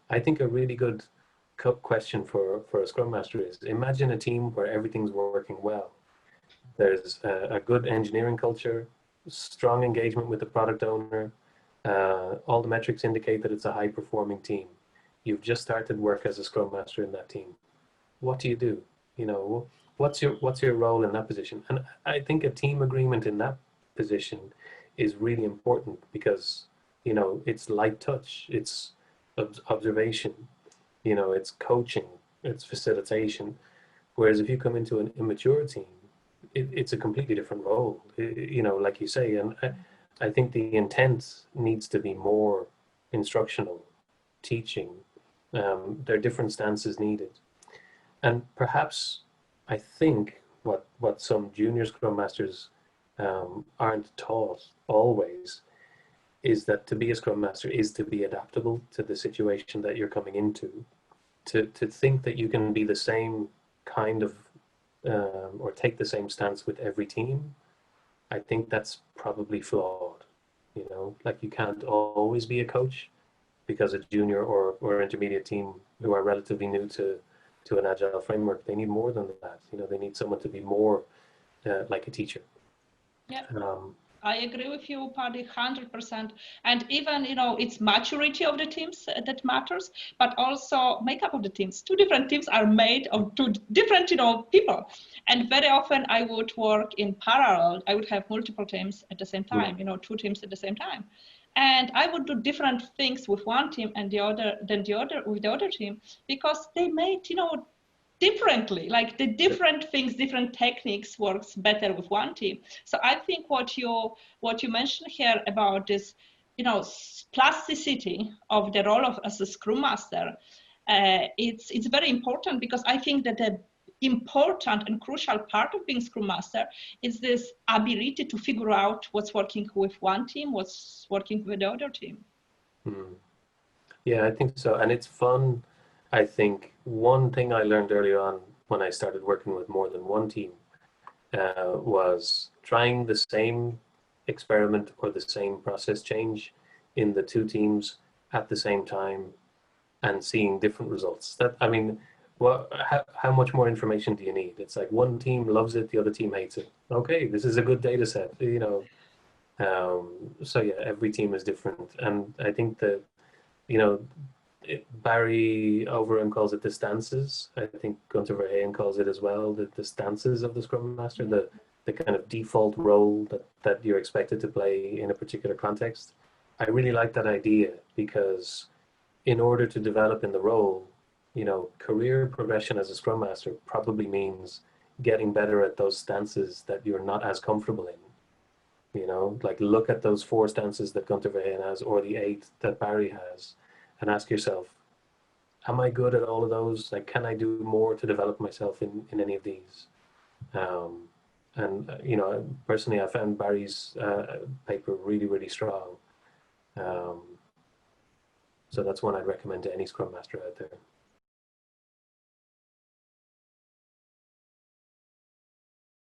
I think a really good question for a Scrum Master is, imagine a team where everything's working well. There's a good engineering culture, strong engagement with the product owner. All the metrics indicate that it's a high performing team. You've just started work as a Scrum Master in that team. What do you do? You know, what's your role in that position? And I think a team agreement in that position is really important because, it's light touch, it's observation, it's coaching, it's facilitation. Whereas if you come into an immature team, it's a completely different role, like you say. And I think the intent needs to be more instructional, teaching. There are different stances needed. And perhaps I think what some junior Scrum Masters aren't taught always is that to be a Scrum Master is to be adaptable to the situation that you're coming into. To think that you can be the same kind of or take the same stance with every team, I think that's probably flawed. Like you can't always be a coach, because a junior or intermediate team who are relatively new to an agile framework, they need more than that. They need someone to be more like a teacher. Yeah. I agree with you, Paddy, 100%. And even, it's maturity of the teams that matters, but also makeup of the teams. Two different teams are made of two different, people. And very often I would work in parallel. I would have multiple teams at the same time, two teams at the same time. And I would do different things with one team and with the other team, because they made, differently, like the different things, different techniques works better with one team. So I think what you mentioned here about this, plasticity of the role of as a Scrum Master, it's very important, because I think that the important and crucial part of being Scrum Master is this ability to figure out what's working with one team, what's working with the other team. Yeah, I think so. And it's fun. I think one thing I learned early on when I started working with more than one team was trying the same experiment or the same process change in the two teams at the same time and seeing different results. How much more information do you need? It's like one team loves it, the other team hates it. Okay, this is a good data set, So yeah, every team is different. And I think that, Barry Overham calls it the stances. I think Gunter Verheyen calls it as well, the stances of the Scrum Master, the kind of default role that you're expected to play in a particular context. I really like that idea, because in order to develop in the role, career progression as a Scrum Master probably means getting better at those stances that you're not as comfortable in. Like look at those 4 stances that Gunter Verheyen has, or the 8 that Barry has, and ask yourself, am I good at all of those? Like, can I do more to develop myself in any of these? Personally, I found Barry's paper really, really strong. So that's one I'd recommend to any Scrum Master out there.